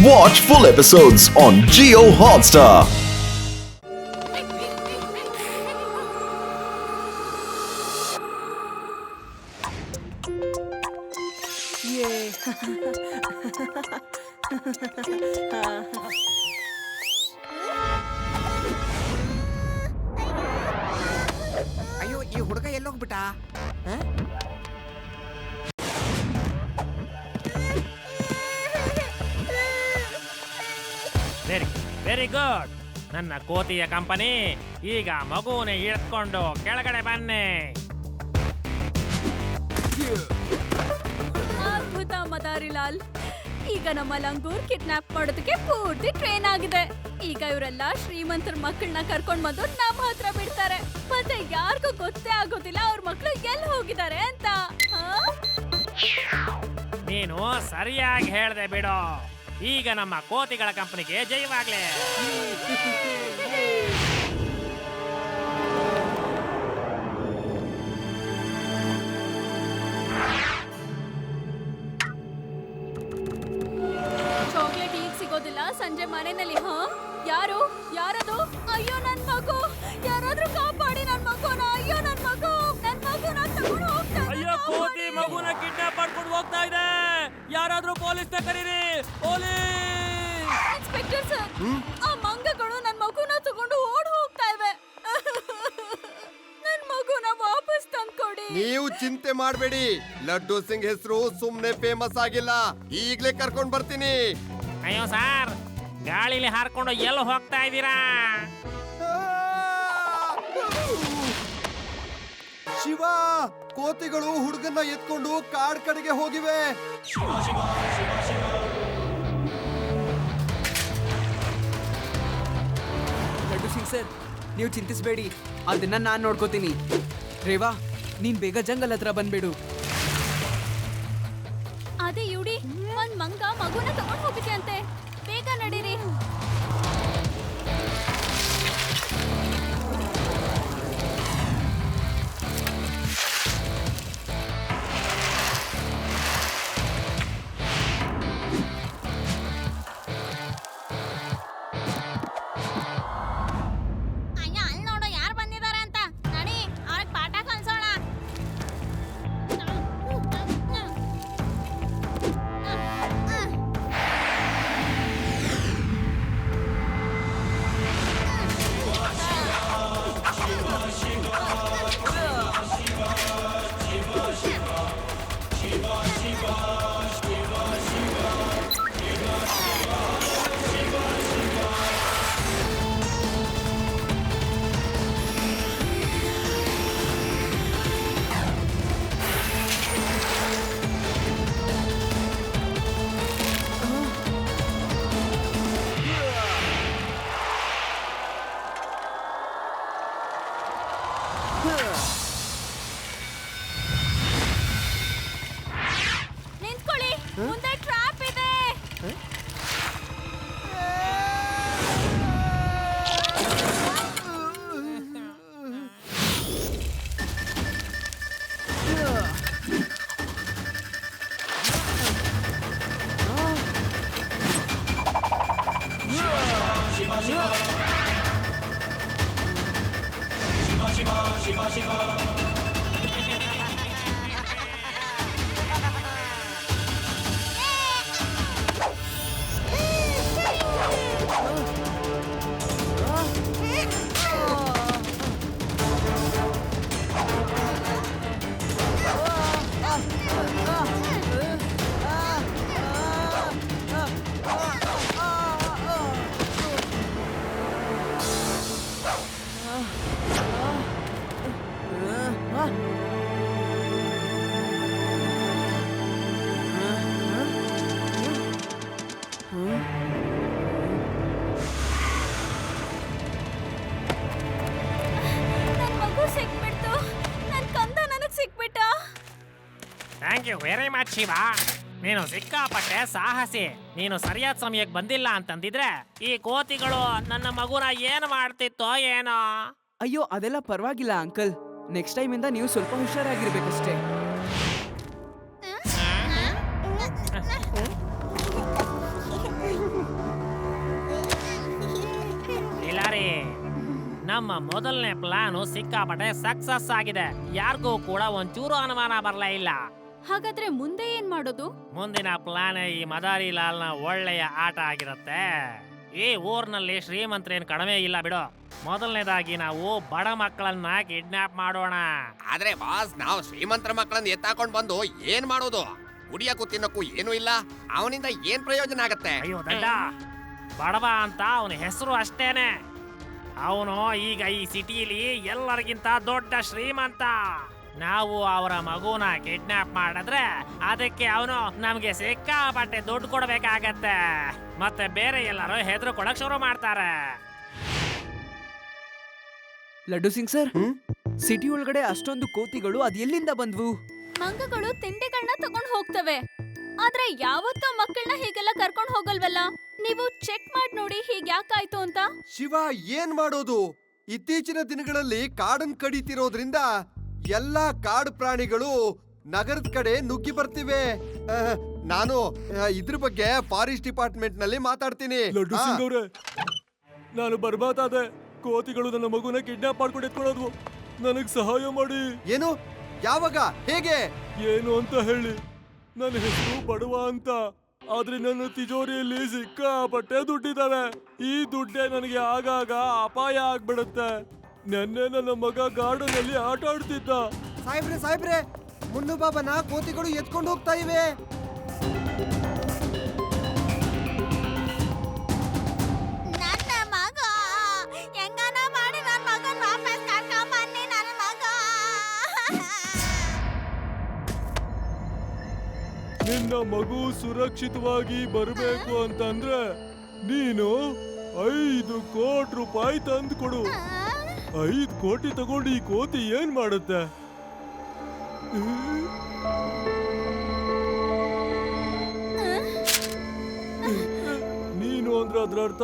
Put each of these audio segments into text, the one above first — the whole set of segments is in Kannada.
Watch full episodes on Jio Hotstar. ಅಯ್ಯೋ ಈ ಹುಡುಗ ಎಲ್ಲೋಗ್ಬಿಟ್ಟ? Very good. ನನ್ನ ಕೋತಿಯ ಕಂಪನಿ ಈಗ ಮಗುವನ್ನ ಹಿಡ್ಕೊಂಡು ಕೆಳಗಡೆ ಬನ್ನಿ. ಅದ್ಭುತ ಮದಾರಿಲಾಲ್. ಈಗ ನಮ್ಮ ಲಂಗೂರ್ ಕಿಡ್ನಾಪ್ ಮಾಡೋದಕ್ಕೆ ಪೂರ್ತಿ ಟ್ರೈನ್ ಆಗಿದೆ. ಈಗ ಇವರೆಲ್ಲ ಶ್ರೀಮಂತರ ಮಕ್ಕಳನ್ನ ಕರ್ಕೊಂಡ್ ಬಂದು ನಮ್ಮ ಹತ್ರ ಬಿಡ್ತಾರೆ. ಮತ್ತೆ ಯಾರಿಗೂ ಗೊತ್ತೇ ಆಗೋದಿಲ್ಲ ಅವ್ರ ಮಕ್ಕಳು ಎಲ್ಲಿ ಹೋಗಿದ್ದಾರೆ ಅಂತ. ನೀನು ಸರಿಯಾಗಿ ಹೇಳ್ದೆ ಬಿಡು. ಈಗ ನಮ್ಮ ಕೋತಿಗಳ ಕಂಪನಿಗೆ ಜಯವಾಗ್ಲೇ. ಚಾಕ್ಲೇಟ್ ಈಗ ಸಿಗೋದಿಲ್ಲ, ಸಂಜೆ ಮನೆಯಲ್ಲಿ. ಯಾರದು? ಅಯ್ಯೋ ನನ್ ಮಗು, ಯಾರಾದ್ರೂ ಕಾಪಾಡಿ ನನ್ ಮಗುನ. ಅಯ್ಯೋ ನನ್ ಮಗುನ ತಗೊಂಡು ಹೋಗ್ತಾ ಇದ್ದಾರೆ. ಅಯ್ಯೋ, ಕೋತಿ ಮಗುನ ಕಿಡ್ನಾಪ್ ಮಾಡ್ಕೊಂಡು ಹೋಗ್ತಾ ಇದೆ. ಯಾರಾದ್ರೂ ಪೊಲೀಸ್ನ ಕರೀರಿ. ಪೊಲೀಸ್! ಇನ್ಸ್ಪೆಕ್ಟರ್ ಸರ್, ಆ ಮಂಗಗಳು ನನ್ ಮಗುನ ತಗೊಂಡು ಓಡ್ ಹೋಗ್ತಾ ಇವೆ. ನನ್ ಮಗುನ ವಾಪಸ್ ತಂದ್ಕೊಡಿ. ನೀವು ಚಿಂತೆ ಮಾಡಬೇಡಿ, ಲಡ್ಡು ಸಿಂಗ್ ಹೆಸರು ಸುಮ್ನೆ ಫೇಮಸ್ ಆಗಿಲ್ಲ. ಈಗ್ಲೇ ಕರ್ಕೊಂಡ್ ಬರ್ತೀನಿ. ಅಯ್ಯೋ ಸರ್, ಗಾಳಿಲಿ ಹಾರ್ಕೊಂಡು ಎಲ್ಲಿ ಹೋಗ್ತಾ ಇದ್ದೀರಾ? ಶಿವ, ಕೋತಿಗಳು ಹುಡುಗನ್ನ ಎತ್ಕೊಂಡು ಕಾಡ್ ಕಡೆಗೆ ಹೋಗಿವೆ. ಲಡ್ಡು ಸಿಂಗ್ ಸರ್, ನೀವು ಚಿಂತಿಸಬೇಡಿ, ಅದನ್ನ ನಾನ್ ನೋಡ್ಕೋತೀನಿ. ರೇವಾ, ನೀನ್ ಬೇಗ ಜಂಗಲ್ ಹತ್ರ ಬಂದ್ಬಿಡು. ಅದೇ ಇವ್ಡಿ, ಒಂದ್ ಮಂಗ ಮಗುನ ತಗೊಂಡ್ ಹೋಗಿದೆ ಅಂತೆ. ಬೇಗ ನಡೀರಿ. ನಿಂತ್ಕೊಳ್ಳಿ, ಮುಂದೆ ಟ್ರಾಪ್ ಇದೆ. ನನ್ ಮಗು ಸಿಕ್ಬಿಡ್ತು. ನನ್ ಕಂದ ನನಗ್ ಸಿಕ್ಬಿಟ್ಟ. Thank you very much Shiva. ನೀನು ಸಿಕ್ಕಾಪಟ್ಟೆ ಸಾಹಸಿ. ನೀನು ಸರಿಯಾದ ಸಮಯಕ್ಕೆ ಬಂದಿಲ್ಲ ಅಂತಂದಿದ್ರೆ ಈ ಕೋತಿಗಳು ನನ್ನ ಮಗುನ ಏನು ಮಾಡ್ತಿತ್ತೋ ಏನೋ. ಅಯ್ಯೋ, ಅದೆಲ್ಲ ಪರವಾಗಿಲ್ಲ ಅಂಕಲ್. ನೆಕ್ಸ್ಟ್ ಟೈಮ್ ಇಂದ ನೀವು ಸ್ವಲ್ಪ ಹುಷಾರಾಗಿರ್ಬೇಕಷ್ಟೇ. ನಮ್ಮ ಮೊದಲನೇ ಪ್ಲಾನು ಸಿಕ್ಕಾಪಟ್ಟೆ ಸಕ್ಸಸ್ ಆಗಿದೆ. ಯಾರಿಗೂ ಕೂಡ ಒಂಚೂರು ಅನುಮಾನ ಬರ್ಲೇ ಇಲ್ಲ. ಹಾಗಾದ್ರೆ ಮುಂದೆ ಏನ್ ಮಾಡೋದು? ಮುಂದಿನ ಪ್ಲಾನ್ ಈ ಮದಾರಿ ಲಾಲ್ನ ಒಳ್ಳೆಯ ಆಟ ಆಗಿರುತ್ತೆ. ಈ ಊರ್ನಲ್ಲಿ ಶ್ರೀಮಂತರೇನ್ ಕಡಿಮೆ ಇಲ್ಲ ಬಿಡು. ಮೊದಲನೇದಾಗಿ ನಾವು ಬಡ ಮಕ್ಕಳನ್ನ ಕಿಡ್ನಾಪ್ ಮಾಡೋಣ. ಆದ್ರೆ ಬಾಸ್, ನಾವು ಶ್ರೀಮಂತರ ಮಕ್ಕಳನ್ನ ಎತ್ತಾಕೊಂಡ್ ಬಂದು ಏನ್ ಮಾಡೋದು? ಕುಡಿಯಕ್ಕೂ ತಿನ್ನಕ್ಕೂ ಏನೂ ಇಲ್ಲ. ಅವನಿಂದ ಏನ್ ಪ್ರಯೋಜನ ಆಗತ್ತೆ? ಅಯ್ಯೋ ದಡ್ಡ, ಬಡವ ಅಂತ ಅವನ ಹೆಸರು ಅಷ್ಟೇನೆ. ಅವನು ಈಗ ಈ ಸಿಟಿಲಿ ಎಲ್ಲರಿಗಿಂತ ದೊಡ್ಡ ಶ್ರೀಮಂತ. ನಾವು ಅವರ ಮಗುನ ಕಿಡ್ನಾಪ್ ಮಾಡಿದ್ರೆ ಅದಕ್ಕೆ ಅವನು ನಮ್ಗೆ ಸಿಕ್ಕಾಪಟ್ಟೆ ದುಡ್ಡು ಕೊಡ್ಬೇಕಾಗತ್ತೆ. ಮತ್ತೆ ಬೇರೆ ಎಲ್ಲರೂ ಹೆದರ್ಕೊಳಕ್ ಶುರು ಮಾಡ್ತಾರೆ. ಲಡ್ಡು ಸಿಂಗ್ ಸರ್, ಸಿಟಿ ಒಳಗಡೆ ಅಷ್ಟೊಂದು ಕೋತಿಗಳು ಅದ್ ಎಲ್ಲಿಂದ ಬಂದ್ವು? ಮಂಗಗಳು ತಿಂಡಿಗಳನ್ನ ತಗೊಂಡ್ ಹೋಗ್ತವೆ, ಆದ್ರೆ ಯಾವತ್ತೂ ಮಕ್ಕಳನ್ನ ಹೀಗೆಲ್ಲ ಕರ್ಕೊಂಡ್ ಹೋಗಲ್ವಲ್ಲ. ನೀವು ಚೆಕ್ ಮಾಡಿ ನೋಡಿ ಹೀಗ್ಯಾಕಾಯ್ತು ಅಂತ. ಶಿವ, ಏನ್ ಮಾಡೋದು? ಇತ್ತೀಚಿನ ದಿನಗಳಲ್ಲಿ ಕಾಡನ್ ಕಡಿತಿರೋದ್ರಿಂದ ಎಲ್ಲಾ ಕಾಡು ಪ್ರಾಣಿಗಳು ನಗರದ ಕಡೆ ನುಗ್ಗಿ ಬರ್ತಿವೆ. ನಾನು ಇದ್ರ ಬಗ್ಗೆ ಫಾರೆಸ್ಟ್ ಡಿಪಾರ್ಟ್ಮೆಂಟ್ ನಲ್ಲಿ ಮಾತಾಡ್ತೀನಿ. ಲಡ್ಡು ಸಿಂಗ್ ಅವ್ರೆ, ನಾನು ಬರ್ಬಾತಾದೆ. ಕೋತಿಗಳು ನನ್ನ ಮಗುನ ಕಿಡ್ನಾಪ್ ಮಾಡ್ಕೊಂಡು ಎತ್ಕೊಳ್ಳೋದು. ನನಗ್ ಸಹಾಯ ಮಾಡಿ. ಏನು? ಯಾವಾಗ? ಹೇಗೆ? ಏನು ಅಂತ ಹೇಳಿ. ನನ್ನ ಹೆಸರು ಬಡವ ಅಂತ, ಆದ್ರೆ ನನ್ನ ತಿಜೋರಿಯಲ್ಲಿ ಸಿಕ್ಕಾಪಟ್ಟೆ ದುಡ್ಡಿದಾವೆ. ಈ ದುಡ್ಡೇ ನನಗೆ ಆಗಾಗ ಅಪಾಯ ಆಗ್ಬಿಡುತ್ತೆ. ನೆನ್ನೆ ನನ್ನ ಮಗ ಗಾರ್ಡನ್ ಅಲ್ಲಿ ಆಟ ಆಡ್ತಿದ್ದ. ಸಾಹೇಬ್ರೆ, ಮುನ್ನು ಬಾಬನ ಕೋತಿಗಳು ಎತ್ಕೊಂಡು ಹೋಗ್ತಾ ಇವೆ. ನನ್ನ ಮಗ ಹೆಂಗನ ಮಾಡಿ ನನ್ನ ಮಗನ್ ವಾಪಸ್ ಕರ್ಕೊಂಡ್ ಬನ್ನಿ. ನನ್ನ ಮಗ ನಿನ್ನ ಮಗು ಸುರಕ್ಷಿತವಾಗಿ ಬರಬೇಕು ಅಂತಂದ್ರೆ ನೀನು 5 ಕೋಟಿ ರೂಪಾಯಿ ತಂದು ಕೊಡು. 5 ಕೋಟಿ ತಗೊಂಡು ಈ ಕೋತಿ ಏನ್ ಮಾಡುತ್ತೆ? ನೀನು ಅಂದ್ರೆ ಅದ್ರ ಅರ್ಥ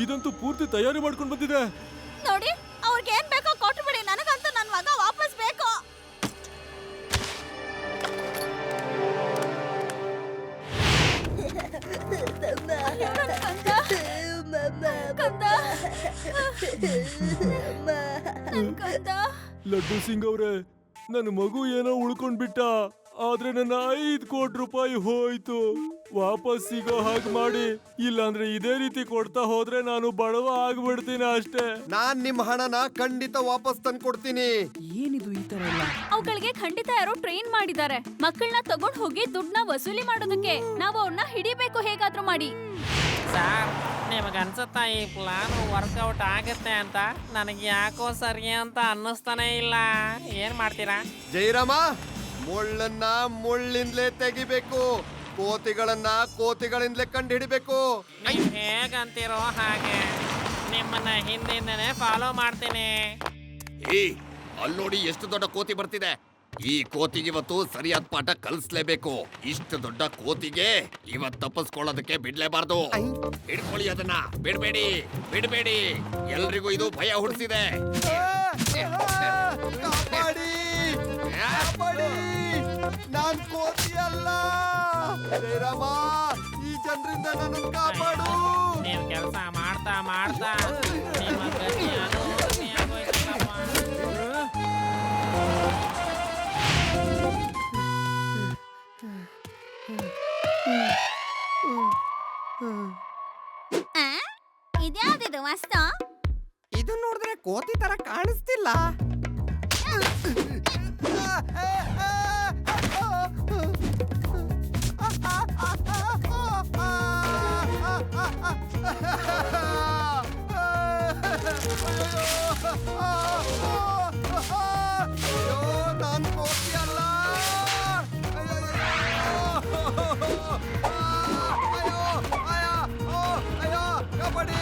ಇದಂತೂ ಪೂರ್ತಿ ತಯಾರಿ ಮಾಡ್ಕೊಂಡು ಬಂದಿದೆ. ನೋಡಿ, ಅವ್ರಿಗೆ ಏನ್ ಬೇಕೋ ಕೊಟ್ಟು ಬಿಡಿ. ನನಗಂತೂ ನನ್ನ ಮಗ ವಾಪಸ್ ಬೇಕು. ಲಡ್ಡು ಸಿಂಗ್ ಅವ್ರೆ, ನನ್ನ ಮಗು ಏನೋ ಉಳ್ಕೊಂಡ್ ಬಿಟ್ಟ, ಆದ್ರೆ ನನ್ನ 5 ಕೋಟಿ ರೂಪಾಯಿ ಹೋಯ್ತು. ವಾಪಸ್ ಸಿಗೋ ಹಾಗೆ ಮಾಡಿ, ಇಲ್ಲಾಂದ್ರೆ ಇದೇ ರೀತಿ ಕೊಡ್ತಾ ಹೋದ್ರೆ ನಾನು ಬಡವ ಆಗ್ಬಿಡ್ತೀನಿ ಅಷ್ಟೇ. ನಾನ್ ನಿಮ್ ಹಣನ ಖಂಡಿತ ವಾಪಸ್ ತಂದು ಕೊಡ್ತೀನಿ. ಏನಿದು ಈ ತರ ಎಲ್ಲ? ಅವುಗಳಿಗೆ ಖಂಡಿತ ಯಾರೋ ಟ್ರೈನ್ ಮಾಡಿದ್ದಾರೆ ಮಕ್ಕಳನ್ನ ತಗೊಂಡ್ ಹೋಗಿ ದುಡ್ಡನ್ನ ವಸೂಲಿ ಮಾಡೋದಕ್ಕೆ. ನಾವು ಅವ್ರನ್ನ ಹಿಡಿಬೇಕು ಹೇಗಾದ್ರೂ ಮಾಡಿ. ಸರ್, ನಿಮಗನ್ಸುತ್ತಾ ಈ ಪ್ಲಾನ್ ವರ್ಕೌಟ್ ಆಗತ್ತೆ ಅಂತ? ನನಗೆ ಯಾಕೋ ಸರಿ ಅಂತ ಅನ್ನಿಸ್ತಾನೆ ಇಲ್ಲ. ಏನ್ ಮಾಡ್ತೀರಾ? ಜೈರಾಮ, ಮುಳ್ಳನ್ನ ಮುಳ್ಳಿಂದಲೇ ತೆಗಿಬೇಕು, ಕೋತಿಗಳನ್ನ ಕೋತಿಗಳಿಂದಲೇ ಕಂಡು ಹಿಡಿಬೇಕು. ನೀವು ಹೇಗಂತೀರೋ ಹಾಗೆ ನಿಮ್ಮನ್ನ ಹಿಂದಿಂದನೇ ಫಾಲೋ ಮಾಡ್ತೀನಿ. ಅಲ್ಲಿ ನೋಡಿ, ಎಷ್ಟು ದೊಡ್ಡ ಕೋತಿ ಬರ್ತಿದೆ. ಈ ಕೋತಿಗೆ ಇವತ್ತು ಸರಿಯಾದ ಪಾಠ ಕಲಿಸ್ಲೇಬೇಕು. ಇಷ್ಟು ದೊಡ್ಡ ಕೋತಿಗೆ ಇವತ್ತು ತಪ್ಪಿಸ್ಕೊಳ್ಳೋದಕ್ಕೆ ಬಿಡ್ಲೇಬಾರ್ದು. ಹಿಡ್ಕೊಳ್ಳಿ ಅದನ್ನ, ಬಿಡ್ಬೇಡಿ. ಎಲ್ರಿಗೂ ಇದು ಭಯ ಹುಡ್ಸಿದೆ. ನಾನ್ ಕೋತಿ ಅಲ್ಲ. ಜಯರಾಮ, ಈ ಜನರಿಂದ ನನ್ನ ಕಾಪಾಡು. ನೀವು ಕೆಲಸ ಮಾಡ್ತಾ ನಿಮ್ಮ ಗತಿ ಅನುಭೂತಿ ಆಗೋಯ್ತಲ್ಲಪ್ಪ. ಇದ್ಯಾವ್ದಿದು ವಸ್ತು? ಇದು ನೋಡಿದ್ರೆ ಕೋತಿ ತರ ಕಾಣಿಸ್ತಿಲ್ಲ. ನಾನ್ ಕೋತಿ ಅಲ್ಲ. ಕಬಡ್ಡಿ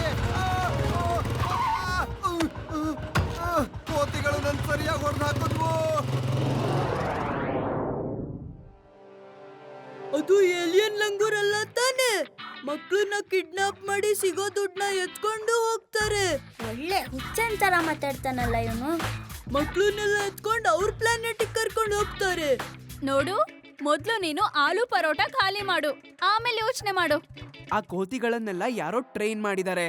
ಕೋತಿಗಳು ನನ್ ಸರಿಯಾಗಿ ಹೊಡೆದು ಹಾಕಿದ್ವು. ಅದು ಏಲಿಯನ್ ಲಂಗೂರ್ ಅಲ್ಲ ತಾನೆ? ಮಕ್ಕಳನ್ನ ಕಿಡ್ನಾಪ್ ಮಾಡಿ ಸಿಗೋ ದುಡ್ಡನ್ನ ಎತ್ಕೊಂಡು ಹೋಗ್ತಾರೆ. ಒಳ್ಳೆ ಹುಚ್ಚನ್ ತರ ಮಾತಾಡ್ತಾನಲ್ಲ ಇವನು. ಮಕ್ಕಳನ್ನೆಲ್ಲ ಎತ್ಕೊಂಡು ಅವ್ರ ಪ್ಲಾನೆಟ್ ಕರ್ಕೊಂಡು ಹೋಗ್ತಾರೆ. ನೋಡು, ಮೊದ್ಲು ನೀನು ಆಲೂ ಪರೋಟ ಖಾಲಿ ಮಾಡು, ಆಮೇಲೆ ಯೋಚನೆ ಮಾಡು. ಆ ಕೋತಿಗಳನ್ನೆಲ್ಲ ಯಾರೋ ಟ್ರೈನ್ ಮಾಡಿದ್ದಾರೆ.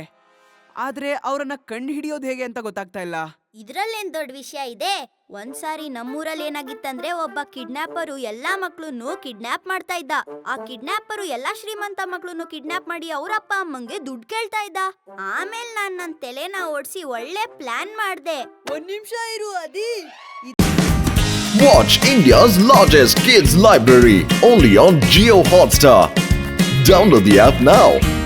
ಆದ್ರೆ ಅವ್ರನ್ನ ಕಂಡು ಹಿಡಿಯೋದು ಹೇಗೆ ಅಂತ ಗೊತ್ತಾಗ್ತಾ ಇಲ್ಲ. ಇದ್ರಲ್ಲೇನ್ ದೊಡ್ಡ ವಿಷಯ ಇದೆ. ಒಂದ್ಸಾರಿ ನಮ್ಮೂರಲ್ಲಿ ಏನಾಗಿತ್ತಂದ್ರೆ ಒಬ್ಬ ಕಿಡ್ನಾಪರು ಎಲ್ಲಾ ಮಕ್ಳನ್ನು ಕಿಡ್ನಾಪ್ ಮಾಡ್ತಾ ಇದ್ದ. ಆ ಕಿಡ್ನಾಪರು ಎಲ್ಲಾ ಶ್ರೀಮಂತ ಮಕ್ಳನ್ನು ಕಿಡ್ನಾಪ್ ಮಾಡಿ ಅವ್ರ ಅಪ್ಪ ಅಮ್ಮಂಗೆ ದುಡ್ಡು ಕೇಳ್ತಾ ಇದ್ದ. ಆಮೇಲೆ ನಾನ್ ನನ್ ತಲೆನ ಓಡಿಸಿ ಒಳ್ಳೆ ಪ್ಲಾನ್ ಮಾಡ್ದೆ. ಒಂದ್ ನಿಮಿಷ ಇರು ಅದಿ. Watch India's largest kids library only on Jio Hotstar. Download the app now.